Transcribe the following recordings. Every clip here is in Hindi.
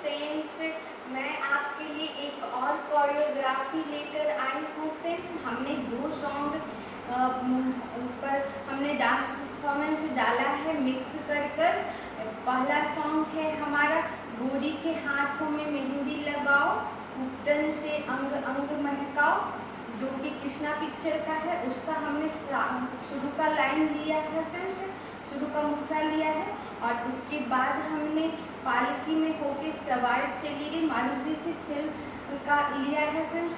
फ्रेंड्स, मैं आपके लिए एक और कोरियोग्राफी लेकर आई हूँ फ्रेंड्स। हमने 2 सॉन्ग पर हमने डांस परफॉर्मेंस डाला है मिक्स कर कर। पहला सॉन्ग है हमारा गोरी के हाथों में मेहंदी लगाओ, उपटन से अंग अंग महकाओ, जो कि कृष्णा पिक्चर का है। उसका हमने शुरू का लाइन लिया है फ्रेंड्स, शुरू का मुखड़ा लिया है। और उसके बाद हमने पालकी में होके सवार चली गई माधुरी से फिल्म का लिया है फ्रेंड्स,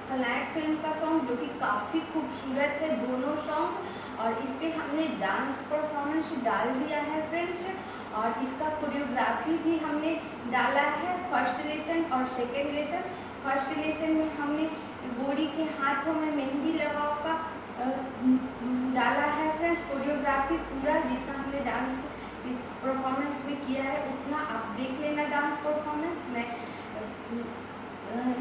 खलनायक फिल्म का सॉन्ग, जो कि काफ़ी खूबसूरत है दोनों सॉन्ग। और इस पर हमने डांस परफॉर्मेंस डाल दिया है फ्रेंड्स, और इसका कोरियोग्राफी भी हमने डाला है फर्स्ट लेसन और सेकेंड लेसन। फर्स्ट लेसन में हमने गोरी के हाथों में मेहंदी लगाओ का डाला है फ्रेंड्स। कोरियोग्राफी पूरा जितना हमने डांस परफॉर्मेंस में किया है उतना आप देख लेना डांस परफॉर्मेंस। मैं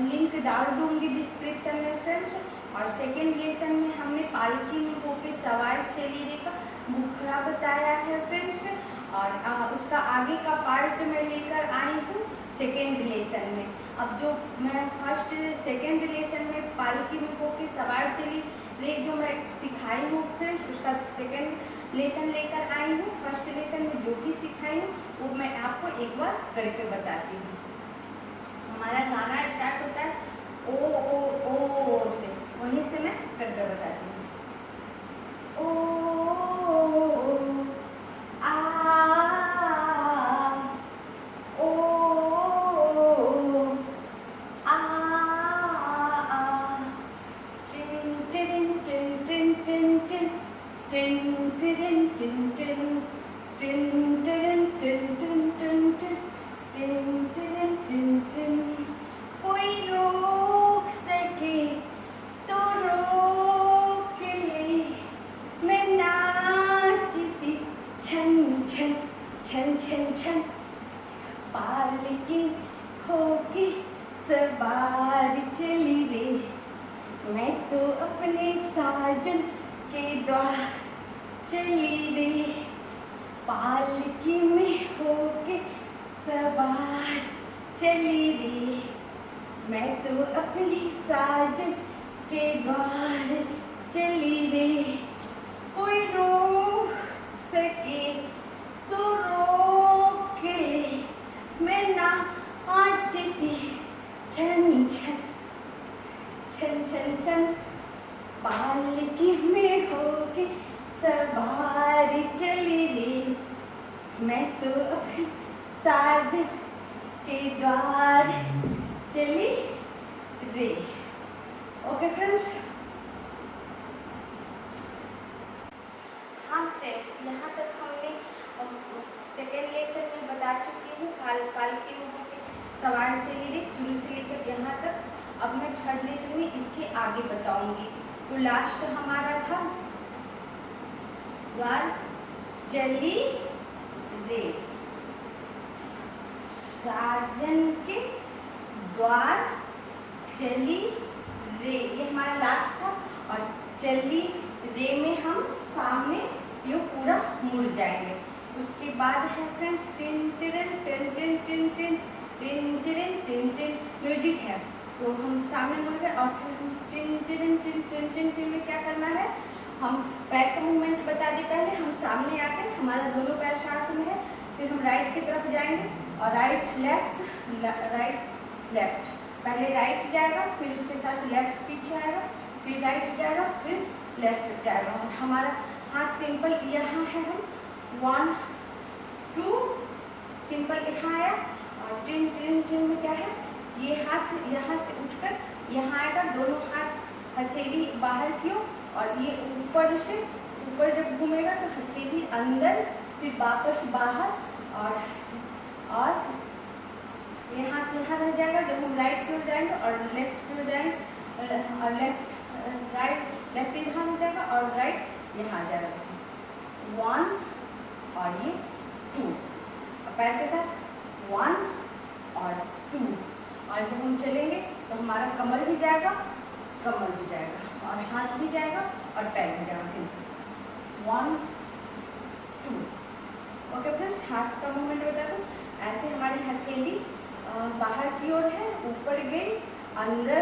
लिंक डाल दूंगी डिस्क्रिप्शन में फ्रेंड्स। और सेकेंड लेसन में हमने पालकी में होके सवार चली रे का मुखड़ा बताया है फ्रेंड्स, और उसका आगे का पार्ट मैं लेकर आई हूँ सेकेंड लेसन में। अब जो मैं फर्स्ट सेकेंड लेसन में पालकी में होके सवार चली रे जो मैं सिखाई हूँ फ्रेंड्स, उसका सेकेंड लेसन लेकर आई हूँ। फर्स्ट लेसन में जो भी सिखाई हूँ वो मैं आपको एक बार करके बताती हूँ। हमारा गाना स्टार्ट होता है ओ से, वहीं से मैं करके बताती हूँ। कोई रोक सके तो रोक ले, मैं नाचती छन छन छन छन छन, पालकी होके सवार चली रे, मैं तो अपने साजन के द्वार चली रे, पालकी में होके सवार चली रे, मैं तो अपनी साजन के द्वार चली रे, कोई रोक सके तो रोक ले, मैं नाचती छन छन छन छन छन, पालकी में होके सवार चली रे, मैं तो अपने साजन के द्वार चली रे। Okay friends. हाँ फ्रेंड्स, यहाँ तक हमने सेकेंड लेसन में बता चुकी हूँ पालकी में होके सवार चली रे शुरू से लेकर यहाँ तक। अब मैं थर्ड लेसन में इसके आगे बताऊंगी। तो लास्ट हमारा था द्वार चली रे, साजन के द्वार चली रे, ये हमारा लास्ट था। और चली रे में हम सामने ये पूरा मुड़ जाएंगे। उसके बाद है फ्रेंड्स टिन टिन टिन टिन टिन टिन टिन टिन टिन टिन म्यूजिक है, तो हम सामने मुड़ गए। और टिन टिन टिन टिन टिन टिन में क्या करना है, हम पैर का मूवमेंट बता दी पहले। हम सामने आके हमारा दोनों पैर साथ में है, फिर हम राइट की तरफ जाएंगे और राइट लेफ्ट, पहले राइट जाएगा, फिर उसके साथ लेफ्ट पीछे आएगा, फिर राइट जाएगा, फिर लेफ्ट जाएगा। और हमारा हाथ सिंपल यहाँ है, हम 1 2 सिंपल यहाँ आया। और टिन टिन टिन में क्या है, ये हाथ यहाँ से उठकर यहाँ आएगा, दोनों हाथ हथेली बाहर की ओर, और ये ऊपर से ऊपर जब घूमेगा तो हथेली अंदर, फिर वापस बाहर, और ये हाथ यहाँ रह जाएगा जब हम राइट की ओर जाएंगे, और लेफ्ट की ओर जाएंगे, और लेफ्ट यहाँ हो जाएगा और राइट यहाँ आ जाएगा। 1 और ये 2, पैर के साथ 1 और 2। और जब हम चलेंगे तो हमारा कमर भी जाएगा, और हाथ भी जाएगा और पैर भी जाएगा। 1 2। ओके फ्रेंड्स, हाथ का मूवमेंट बता दूँ, ऐसे हमारी हथेली बाहर की ओर है, ऊपर गई, अंदर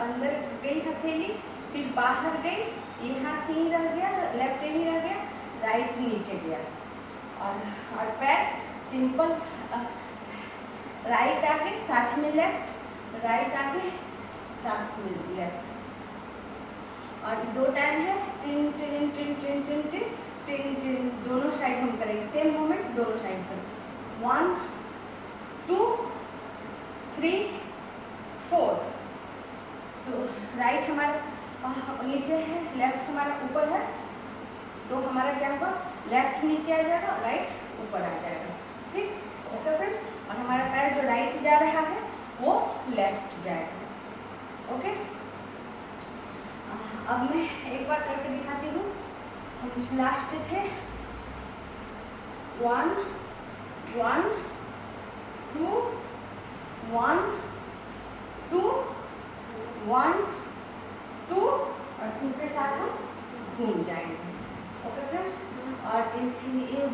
अंदर गई हथेली, फिर बाहर गई, ये हाथ यहीं रह गया, लेफ्ट यहीं रह गया, राइट नीचे गया, और पैर सिंपल, राइट आगे साथ में लेफ्ट, राइट आगे साथ में लेफ्ट। और 2 टाइम है, टिन टिन टिन टिन टिन टिन टिन टिन, दोनों साइड हम करेंगे, सेम मूवमेंट दोनों साइड पर। 1 2 3 4। तो राइट हमारा नीचे है, लेफ्ट हमारा ऊपर है, तो हमारा क्या होगा, लेफ्ट नीचे आ जाएगा, राइट ऊपर आ जाएगा। ठीक, ओके फ्रेंड्स। और हमारा पैर जो राइट जा रहा है वो लेफ्ट जाएगा। ओके, अब मैं एक बार करके दिखाती हूँ। हम लास्ट थे 1 1 2 1 2 1 2 और 2 के साथ हम घूम जाएंगे। Okay friends. और ये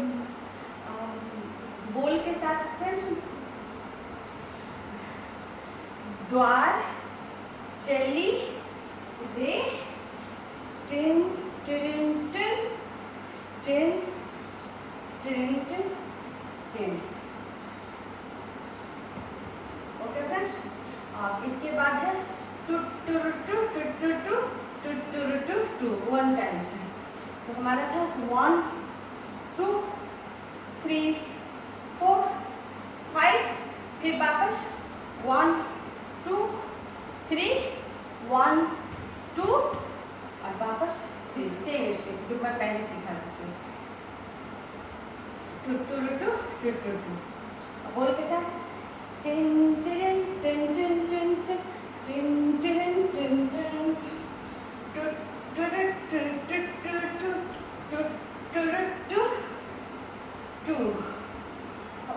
बोल के साथ फ्रेंड्स, द्वार चली रे टिन टिन टिन टिन टिन टिन टिन। Okay friends. इसके बाद है टू टू टू टू टू टू टू टू टू टू, 1 टाइम से। तो हमारा था 1 2 3 4 5, फिर वापस 1 2 3 1 2 और वापस 3, सेम स्टेप जो मैं पहले सिखा चुकी हूँ। टू टू टू टू टू टू, बोल के साथ टिन टिन टिन टिन टिन टिन टिन टिन टिन टू टू टू टू टू टू टू टू टू।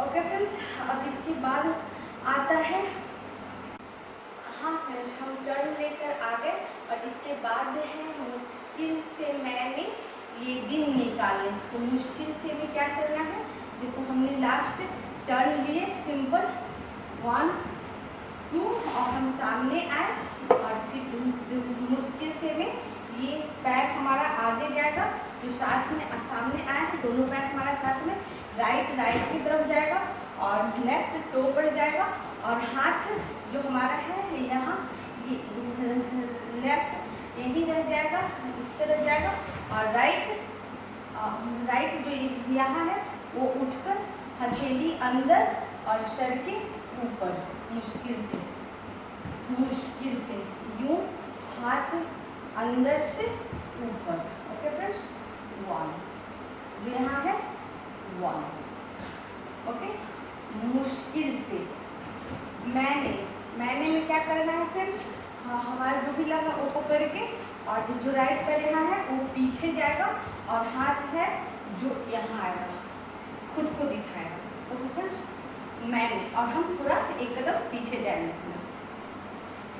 Okay friends. अब इसके बाद आता है, हाँ फ्रेंड्स, हम टर्न लेकर आ गए और इसके बाद है मुश्किल से मैंने ये दिन निकाले। तो मुश्किल से भी क्या करना है, देखो हमने लास्ट टर्न लिए सिंपल 1 2 और हम सामने आए, और फिर मुश्किल से में ये पैर हमारा आगे जाएगा, जो साथ में सामने आए हैं दोनों पैर हमारा साथ में, राइट की तरफ जाएगा और लेफ्ट टो पर जाएगा, और हाथ जो हमारा है यहाँ ये लेफ्ट यही रह जाएगा, इस तरह जाएगा, और राइट जो यहाँ है वो उठकर हथेली अंदर और सर के ऊपर, मुश्किल से यूं हाथ अंदर से ऊपर। Okay friends. 1 जो यहाँ है 1। ओके, मुश्किल से मैंने में क्या करना है फ्रेंड्स, हमारा जो भी लगा वो पकड़ के, और जो राइट पैर यहाँ है वो पीछे जाएगा, और हाथ है जो यहाँ आएगा, खुद को दिखाएगा। Okay friends. मैंने, और हम थोड़ा एक कदम पीछे जाएंगे,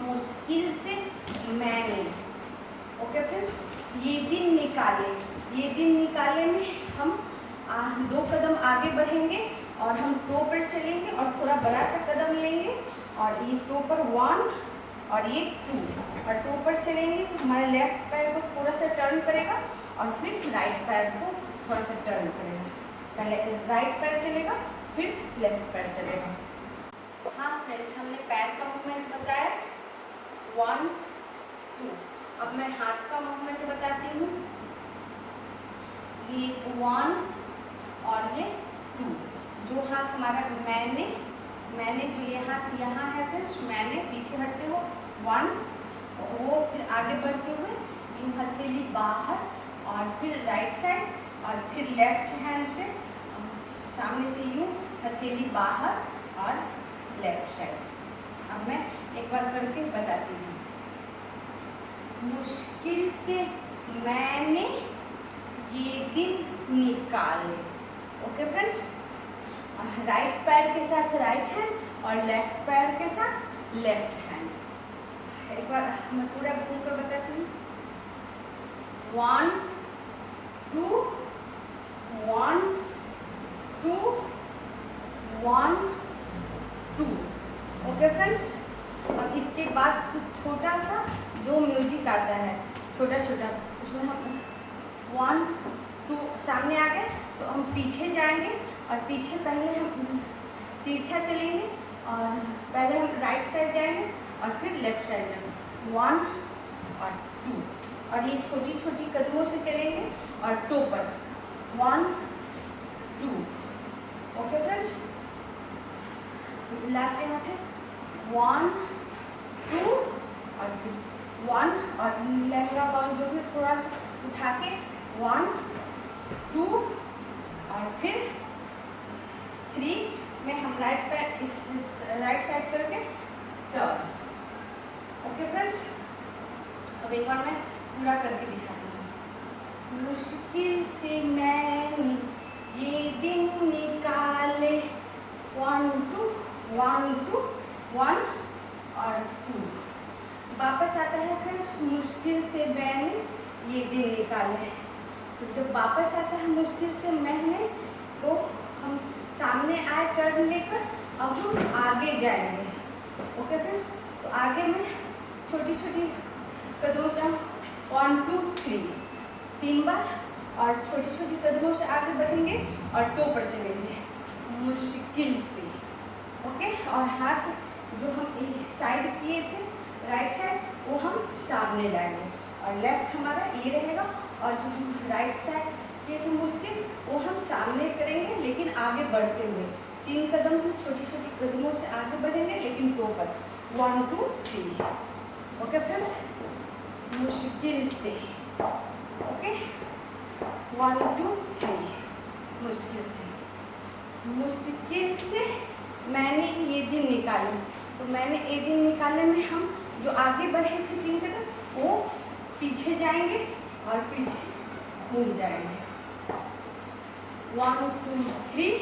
मुश्किल से मैंने। Okay friends. ये दिन निकाले में हम 2 कदम आगे बढ़ेंगे, और हम टो पर चलेंगे और थोड़ा बड़ा सा कदम लेंगे, और ये टो पर 1 और ये 2, और टो पर चलेंगे तो हमारे लेफ्ट पैर को थोड़ा सा टर्न करेगा, और फिर राइट पैर को थोड़ा सा टर्न करेगा। पहले राइट पैर चलेगा, फिर लेफ्ट पैर चलेगा। हाँ फ्रेंड्स, हमने पैर का मूवमेंट बताया 1 2। अब मैं हाथ का मूवमेंट बताती हूँ। ये 1 और ये 2, जो हाथ हमारा मैंने जो ये हाथ यहाँ है फ्रेंड्स, मैंने पीछे हटते हो 1, वो फिर आगे बढ़ते हुए यूँ हथेली बाहर, और फिर राइट साइड, और फिर लेफ्ट हैंड से सामने से यूँ हथेली बाहर और लेफ्ट साइड। अब मैं एक बार करके बताती हूँ। मुश्किल से मैंने ये दिन निकाले। Okay friends. राइट पैर के साथ राइट हैंड और लेफ्ट पैर के साथ लेफ्ट हैंड। एक बार मैं पूरा घूम कर बताती हूँ। 1 2 1 2 1 2। ओके फ्रेंड्स, अब इसके बाद कुछ छोटा सा 2 म्यूजिक आता है, छोटा छोटा। उसमें हम 1 2 सामने आ गए तो हम पीछे जाएंगे, और पीछे पहले हम तिरछा चलेंगे, और पहले हम राइट साइड जाएंगे और फिर लेफ्ट साइड जाएंगे, 1 और 2, और ये छोटी छोटी कदमों से चलेंगे और टो पर 1 2। ओके फ्रेंड्स, लास्ट यहाँ से 1 2 और फिर 1, और लहंगा बाउंड जो भी थोड़ा सा उठा के 1 2 और फिर 3 में हम राइट पे इस राइट साइड करके टर्न। ओके फ्रेंड्स, अब एक बार मैं पूरा करके दिखाती हूँ। मुश्किल से मैंने ये दिन निकाले, 1 2 1 2 1 और 2। वापस आता है फ्रेंड्स, मुश्किल से मैंने ये दिन निकाले। तो जब वापस आता है मुश्किल से मैंने, तो हम सामने आए टर्न लेकर, अब हम आगे जाएंगे। ओके फ्रेंड्स, तो आगे में छोटी छोटी कदमों से 1 2 3 3 बार, और छोटी छोटी कदमों से आगे बढ़ेंगे और टो पर चलेंगे मुश्किल से। ओके, और हाथ जो हम साइड किए थे राइट साइड, वो हम सामने लाएंगे, और लेफ्ट हमारा ये रहेगा, और जो हम राइट साइड किए थे मुश्किल, वो हम सामने करेंगे लेकिन आगे बढ़ते हुए। 3 कदम हम छोटी छोटी कदमों से आगे बढ़ेंगे लेकिन टो पर 1 2 3। ओके फ्रेंड्स, मुश्किल से। ओके, 1 2 3 मुश्किल से। मुश्किल से मैंने ये दिन निकाले, तो मैंने ये दिन निकालने में हम जो आगे बढ़े थे 3 कदम, वो पीछे जाएंगे और पीछे घूम जाएंगे, 1 2 3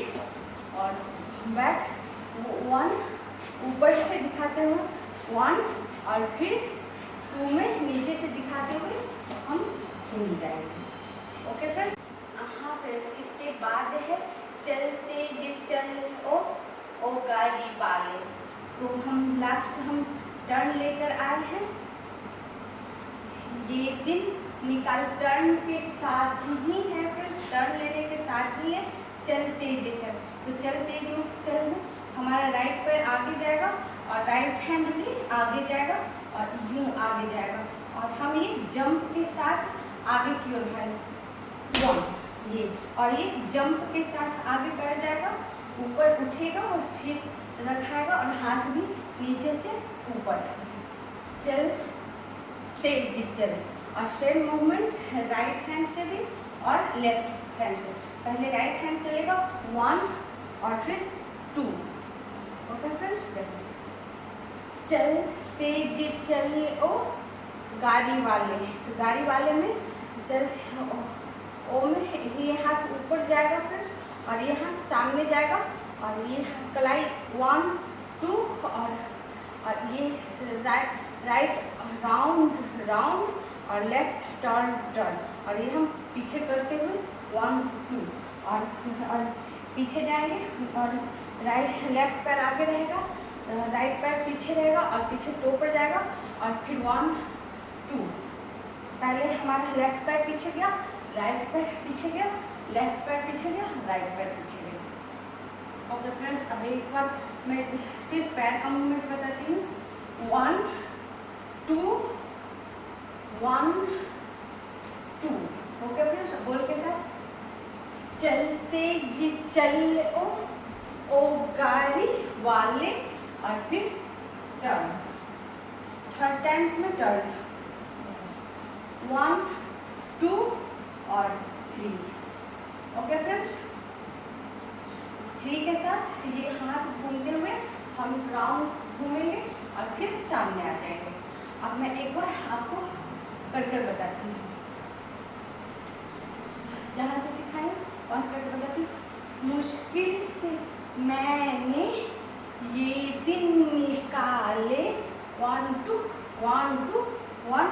और बैक 1, ऊपर से दिखाते हुए 1, और फिर 2 में नीचे से दिखाते हुए हम घूम जाएंगे। ओके फ्रेंड्स, हाँ फ्रेंड्स, इसके बाद है चलते जे चल ओ गाड़ी वाले। तो हम लास्ट हम टर्न लेकर आए हैं, ये दिन निकाल टर्न के साथ ही है फ्रेंड्स, टर्न लेने के साथ ही है चलते जे चल। तो चलते जे चल में हमारा राइट पैर आगे जाएगा और राइट हैंड भी आगे जाएगा और यूं आगे जाएगा, और हम ये जंप के साथ आगे की ओर है 1 ये, और ये जंप के साथ आगे बढ़ जाएगा, ऊपर उठेगा और फिर रखाएगा, और हाथ भी नीचे से ऊपर। चल तेज चल, और सेम मूवमेंट राइट हैंड से भी और लेफ्ट हैंड से। पहले राइट हैंड चलेगा 1 और फिर 2। ओके फ्रेंड्स, चल तेज चल ओ गाड़ी वाले। तो गाड़ी वाले में चल ओ में ये हाथ ऊपर जाएगा फ्रेंड्स, और ये हाथ सामने जाएगा, और ये कलाई 1 2 और ये राइट राउंड राउंड और लेफ्ट टर्न टर्न, और ये हम पीछे करते हुए 1 2 और पीछे जाएंगे, और राइट लेफ्ट पैर आगे रहेगा, राइट पैर पीछे रहेगा और पीछे टो पर जाएगा, और फिर 1 2। पहले हमारा लेफ्ट पैर पीछे गया, राइट पैर पीछे गया, लेफ्ट पैर पीछे गया, राइट पैर पीछे गया। ओके फ्रेंड्स, अब एक बार मैं सिर्फ पैर का मूवमेंट बताती हूँ। 1 2 1 2। ओके फ्रेंड्स, बोल के साथ चलते जी चल ओ गाड़ी वाले, और फिर टर्न 3 टाइम्स में टर्न 1 2 और 3। ओके फ्रेंड्स, 3 के साथ ये हाथ घूमते हुए हम राउंड घूमेंगे और फिर सामने आ जाएंगे। अब मैं एक बार आपको करके बताती हूँ, जहाँ से सिखाई वहाँ से करके बताती हूँ। मुश्किल से मैंने ये दिन निकाले, 1 2 1 2 1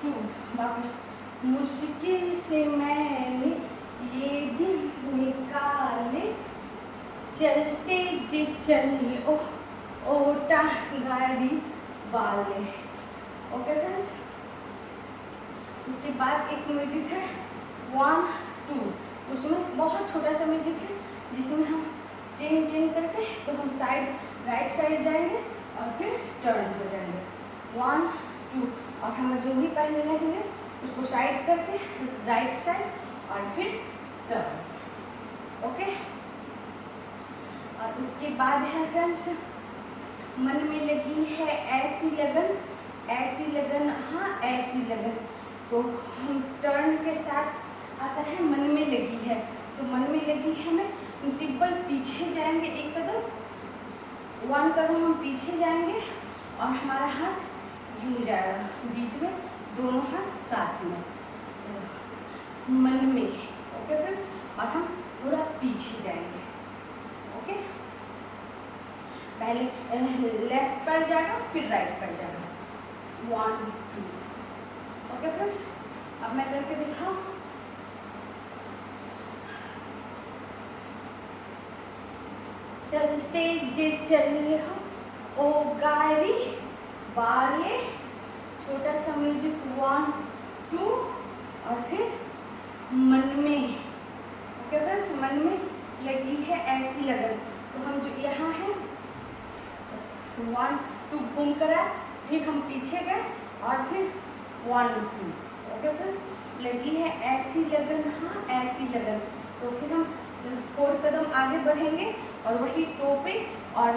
2। वापस, मुश्किल से मैंने ये दिन निकाले, चलते जे चल ओटा गाड़ी वाले। ओके फ्रेंड्स, उसके बाद एक म्यूजिक है 1 2, उसमें बहुत छोटा सा म्यूजिक है जिसमें हम चेंज चेंज करके तो हम साइड राइट साइड जाएंगे और फिर टर्न हो जाएंगे 1 2, और हम जो भी पहले रहेंगे उसको साइड करके राइट साइड और फिर टर्न। ओके, और उसके बाद है फ्रेंड्स मन में लगी है ऐसी लगन, ऐसी लगन, हाँ ऐसी लगन, तो हम टर्न के साथ आता है मन में लगी है, तो मन में लगी है में हम सिंपल पीछे जाएंगे एक कदम, 1 कदम हम पीछे जाएंगे और हमारा हाथ यूं जाएगा बीच में, दोनों हाथ साथ में मन में। ओके फ्रेंड, और हम थोड़ा पीछे जाएंगे। ओके, पहले लेफ्ट पर जाएगा फिर राइट पर जाएगा 1 2। ओके फ्रेंड्स, अब मैं करके दिखाऊं। चलते जे चल हो ओ गाड़ी वाले, छोटा सा म्यूजिक 1 2 और फिर मन में। ओके फ्रेंड्स, मन में लगी है ऐसी लगन, तो हम जो यहाँ है 1 2 घूम करा, फिर हम पीछे गए और फिर 1 2। ओके फ्रेंड्स, लगी है ऐसी लगन, हाँ ऐसी लगन, तो फिर हम 4 कदम आगे बढ़ेंगे और वही टो पे और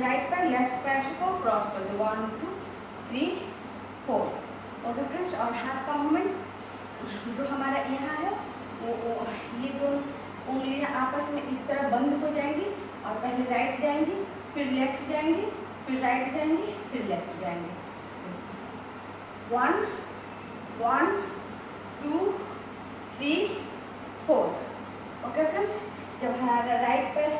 राइट पैर लेफ्ट पैर को क्रॉस कर दो 1 2 3 4। ओके फ्रेंड्स, और हाथ का मूवमेंट जो हमारा यहाँ है वो ये दोनों उंगलियाँ आपस में इस तरह बंद हो जाएंगी और पहले राइट जाएंगी फिर लेफ्ट जाएंगी फिर राइट जाएंगी फिर लेफ्ट जाएंगे 1 1 2 3 4। ओके फ्रेंड्स, जब हमारा राइट पैर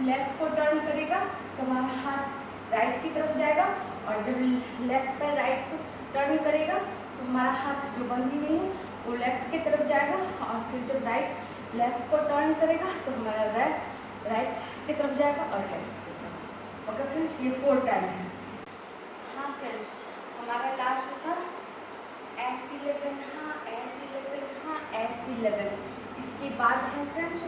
लेफ्ट को टर्न करेगा तो हमारा हाथ राइट की तरफ जाएगा, और जब लेफ्ट पैर राइट को टर्न करेगा तो हमारा हाथ जो बंधी हुई है वो लेफ्ट की तरफ जाएगा, और फिर जब राइट लेफ्ट को टर्न करेगा तो हमारा राइट की तरफ जाएगा और लेफ्ट की तरफ। ओके फ्रेंड्स, ये 4 टाइम है। हाँ फ्रेंड्स, हमारा लास्ट था ऐसी लगन, हाँ ऐसी लगन, हाँ ऐसी लगन। इसके बाद है फ्रेंड्स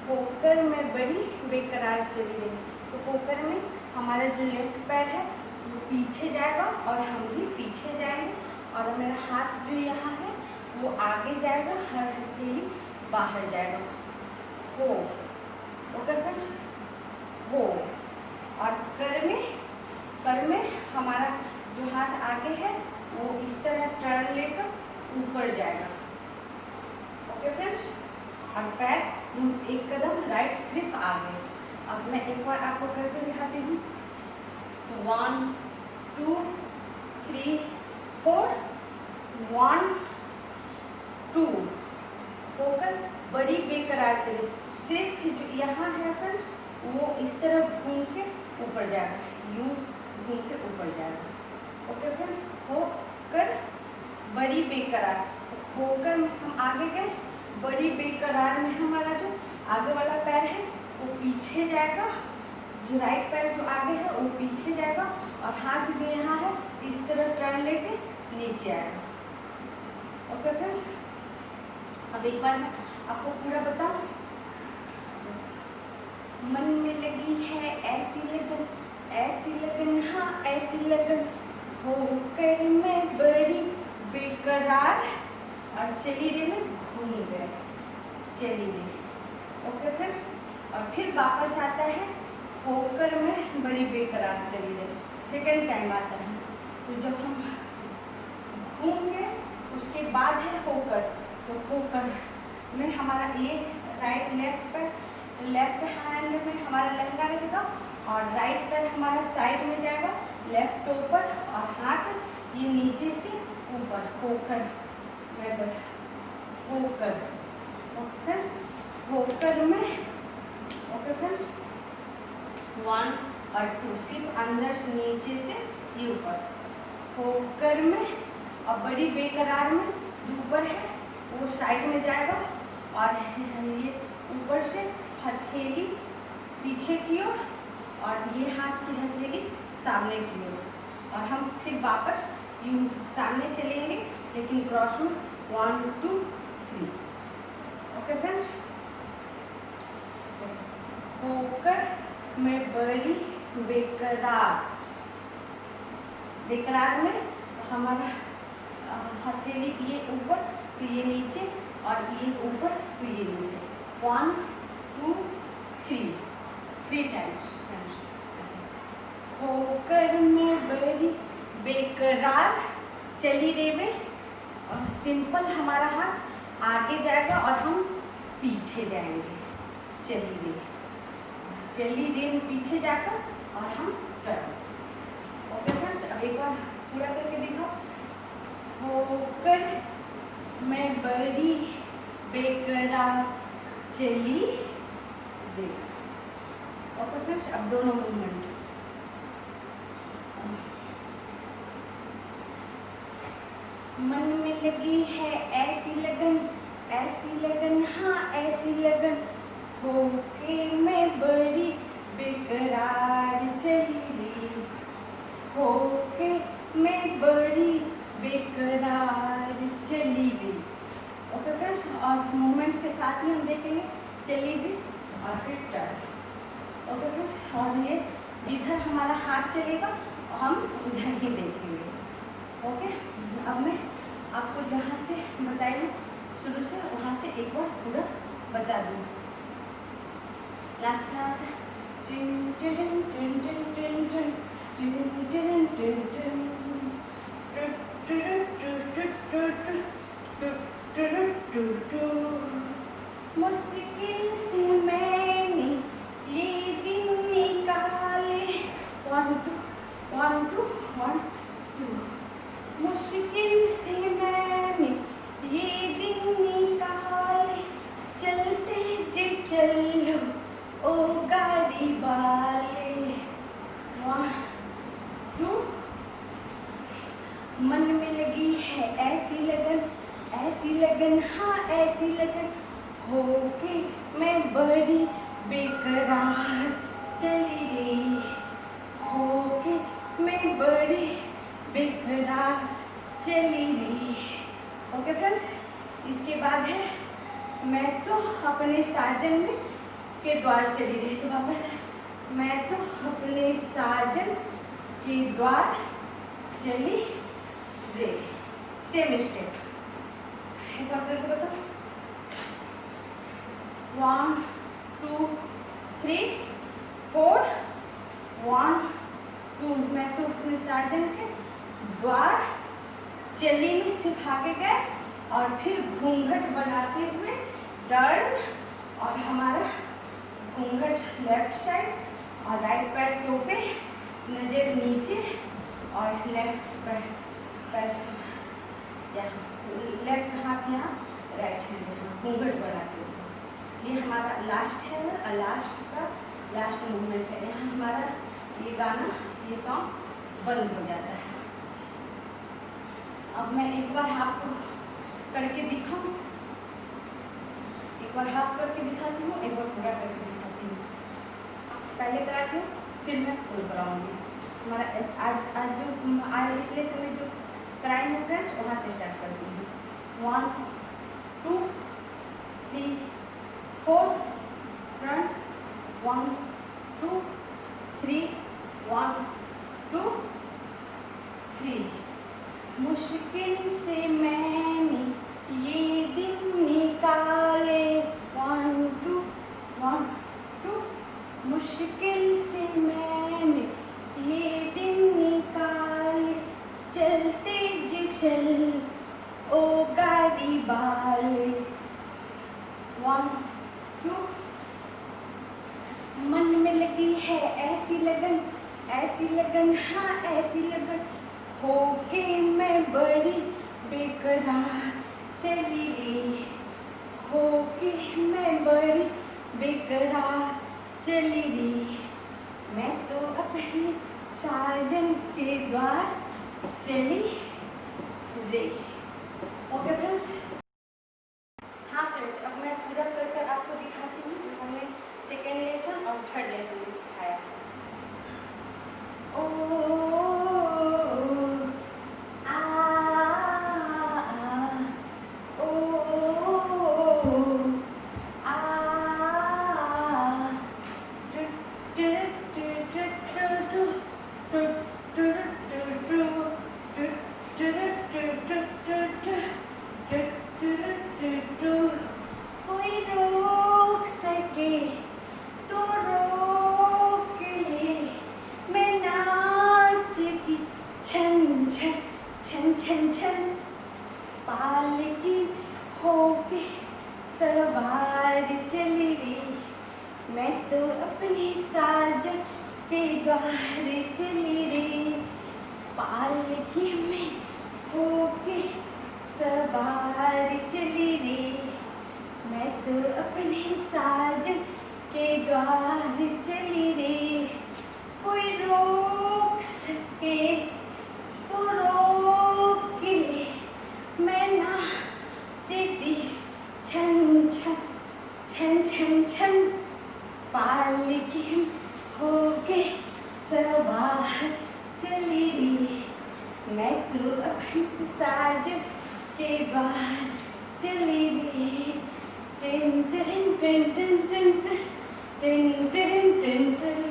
पोकर में बड़ी बेकरार चली गई, तो पोकर में हमारा जो लेफ्ट पैर है वो पीछे जाएगा और हम भी पीछे जाएंगे, और मेरा हाथ जो यहाँ है वो आगे जाएगा, हर हथेली बाहर जाएगा वो। ओके फ्रेंड्स, वो, और कर में हमारा जो हाथ आगे है वो इस तरह टर्न लेकर ऊपर जाएगा। ओके फ्रेंड्स, और पैर एक कदम राइट सिर्फ आगे। अब मैं एक बार आपको करके दिखाती हूँ 1 2 3 4 1 2। पोकर बड़ी बेकरार चली, सिर्फ जो यहाँ है फ्रेंड्स वो इस तरह घूम के ऊपर जाएगा, यूं घूम के ऊपर जाएगा। ओके फ्रेंड्स, पोकर बड़ी बेकरार, पोकर में हम आगे गए, बड़ी बेकरार में हमारा जो आगे वाला पैर है वो पीछे जाएगा, जो राइट पैर जो आगे है वो पीछे जाएगा, और हाथ जो यहाँ है इस तरह टर्न लेके नीचे आएगा। ओके फ्रेंड्स, अब एक बार मैं आपको पूरा बताऊं। मन में लगी है ऐसी लगन, हाँ ऐसी लगन, होकर मैं बड़ी बेकरार, और चली रे में घूम गए, चली रे। ओके फ्रेंड्स, और फिर वापस आता है होकर में बड़ी बेकरार चली रे, सेकेंड टाइम आता है। तो जब हम घूम गए उसके बाद है होकर, तो होकर में हमारा ये राइट लेफ्ट पर लेफ्ट हैंड में हमारा लहंगा रहेगा, और राइट पैर हमारा साइड में जाएगा, लेफ्ट ऊपर और हाथ ये नीचे से ऊपर, होकर होकर। ओके फ्रेंड्स, होकर में, ओके फ्रेंड्स 1 और 2 सिर्फ अंदर से नीचे से ये ऊपर, होकर में, और बड़ी बेकरार में जो ऊपर है वो साइड में जाएगा, और ये ऊपर से हथेली पीछे की ओर और ये हाथ की हथेली सामने की ओर, और हम फिर वापस यूं सामने चलेंगे, लेकिन क्रॉस में 1 2 3। ओके फ्रेंड्स, होकर मैं बड़ी बेकरार, बेकरार में हमारा हथेली ये ऊपर फिर ये नीचे, और ये ऊपर फिर ये नीचे, 1 2 3 टाइम्स। होकर मैं बड़ी बेकरार चली रे में, सिंपल हमारा हाथ आगे जाएगा और हम पीछे जाएंगे, चली रे, चली रे में पीछे जाकर और हम टर्न। ओके फ्रेंड्स, अब एक बार पूरा करके देखो। होकर मैं बड़ी बेकरार चली रे। ओके फ्रेंड्स, अब दोनों मूवमेंट। मन में लगी है ऐसी लगन, ऐसी लगन, हाँ ऐसी लगन, होके मैं बड़ी बेकरार चली रे, होके मैं बड़ी बेकरार चली रे। ओके फ्रेंड्स, और मूवमेंट के साथ ही हम देखेंगे चली रे और फिर टर्न। ओके फ्रेंड्स, और ये जिधर हमारा हाथ चलेगा हम उधर ही देखेंगे। ओके, अब मैं आपको जहाँ से बताई शुरू से वहाँ से एक बार पूरा बता दूँ। लास्ट क्लास मुश्किल से मैंने ये दिन निकाले, 1 2 1 2 1 2, मुश्किल से मैंने ये दिन निकाले, चलते जे चलो ओ गाड़ी वाले, 1 2। मन में लगी है ऐसी लगन, ऐसी लगन, हाँ ऐसी लगन, होके मैं बड़ी बेकरार चली रे, होके मैं बड़ी बेकरार चली रे। ओके फ्रेंड्स, इसके बाद है मैं तो अपने साजन के द्वार चली रही। तो वापस, मैं तो अपने साजन के द्वार चली रे, सेम स्टेप। एक बार करके बताओ, 1 2 3 4 1 2। मैं तो अपने साजन के द्वार चली में सिर्फ आगे गए, और फिर घूंघट बनाते हुए टर्न, और हमारा घूंघट लेफ्ट साइड, और राइट पैर टो पे, नजर नीचे, और लेफ्ट पैर यहाँ, लेफ्ट हाथ यहाँ, राइट हैंड यहाँ, घूंघट बनाते हुए। ये हमारा लास्ट है, और लास्ट का लास्ट मूवमेंट है। यहाँ हमारा ये गाना, ये सॉन्ग बंद हो जाता है। अब मैं एक बार आपको करके दिखाऊं, एक बार हाफ करके दिखाती हूँ, एक बार पूरा करके दिखाती हूँ। पहले कराती हूँ, फिर मैं फुल कराऊंगी। हमारा आज इस लेसन में जो कराई हूँ फ्रेंड्स, वहाँ से स्टार्ट करती हूँ। 1 2 3 4 फ्रंट, 1 2 3 1 2 3। मुश्किल से मैंने ये दिन निकाले, 1 2 1 2। मुश्किल से मैंने ये दिन निकाले, चलते जे चल ओ गाड़ी वाले, 1 2। मन में लगी है ऐसी लगन, ऐसी लगन, हाँ ऐसी लगन, होके मैं बड़ी बेकरार चली रे, होके मैं बड़ी बेकरार चली रे, मैं तो अपने साजन के द्वार चली रे। ओके फ्रेंड्स, हाँ फ्रेंड्स, अब मैं पूरा कर आपको दिखाती हूँ। हमने सेकेंड लेसन और थर्ड लेसन भी सिखाया। के द्वार चली रे, पालकी में होके सवार चली रे, मैं तो अपने साजन के द्वार चली रे, कोई रोक सके तो रोक ले, मैं नाचती छन छन छन छन छन, पालकी में होके सवार चली रे, मैं तो अपने साजन के द्वार चली रे, टिन टिन टिन टिन टिन टिन टिन टिन टिन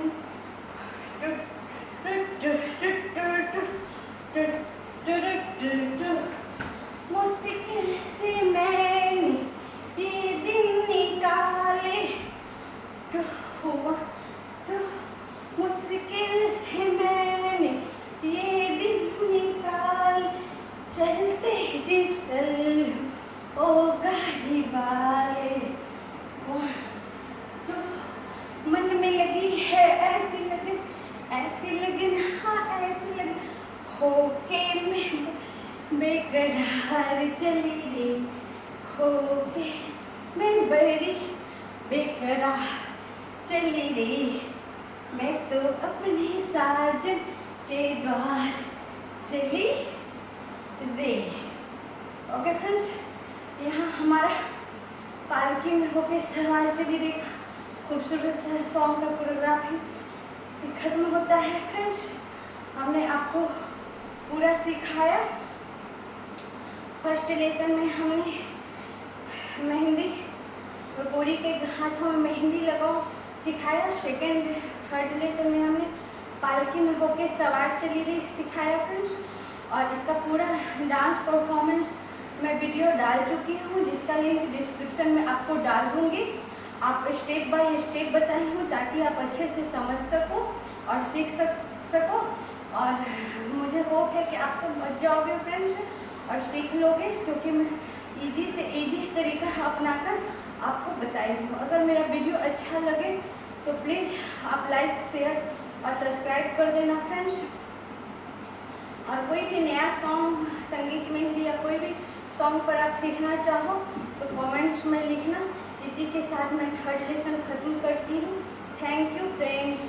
मुश्किल से मैंने ये दिन निकाले, मुश्किल से मैंने ये दिन निकाले, चलते जी चल ओ गाड़ी वाले, मन में लगी है ऐसी लगन, ऐसी लगन, हाँ ऐसी लगन, होके मैं बेकरार चली रे, होके मैं बड़ी बेकरार चली रे, मैं तो अपने साजन के द्वार चली रे। ओके फ्रेंड्स, यहाँ हमारा पालकी में होके सवार चली रे खूबसूरत सा सॉन्ग का कोरियोग्राफी खत्म होता है। फ्रेंड्स, हमने आपको पूरा सिखाया। फर्स्ट लेसन में हमने मेहंदी और पूरी के हाथों में मेहंदी लगाओ सिखाया। सेकेंड थर्ड लेसन में हमने पालकी में होके सवार चली रही सिखाया फ्रेंड्स। और इसका पूरा डांस परफॉर्मेंस मैं वीडियो डाल चुकी हूँ, जिसका लिंक डिस्क्रिप्शन में आपको डाल दूँगी। आप स्टेप बाय स्टेप बताई हूँ ताकि आप अच्छे से समझ सको और सीख सको। और मुझे होप है कि आप सब बच जाओगे फ्रेंड्स और सीख लोगे, क्योंकि मैं इजी से इजी तरीका अपनाकर आपको बताई हूँ। अगर मेरा वीडियो अच्छा लगे तो प्लीज़ आप लाइक शेयर और सब्सक्राइब कर देना फ्रेंड्स। और कोई भी नया सॉन्ग, संगीत मेहंदी या कोई भी सॉन्ग पर आप सीखना चाहो तो कमेंट्स में लिखना। इसी के साथ मैं थर्ड लेसन खत्म करती हूँ। Thank you friends.